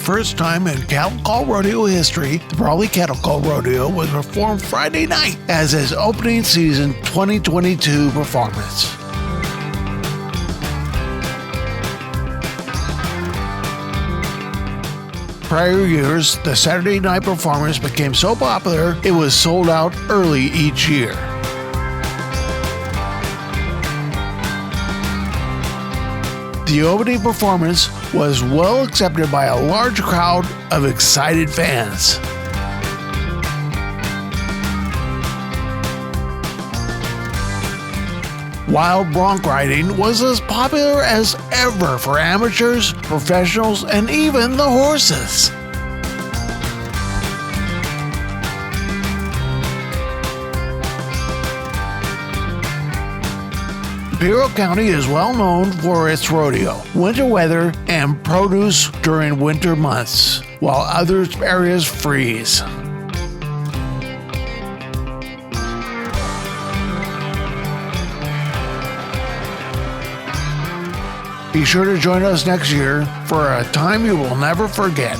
first time in Cattle Call Rodeo history, the Brawley Cattle Call Rodeo was performed Friday night as its opening season 2022 performance. Prior years, the Saturday night performance became so popular it was sold out early each year. The opening performance was well accepted by a large crowd of excited fans. Wild bronc riding was as popular as ever for amateurs, professionals, and even the horses. Bureau County is well known for its rodeo, winter weather, and produce during winter months, while other areas freeze. Be sure to join us next year for a time you will never forget.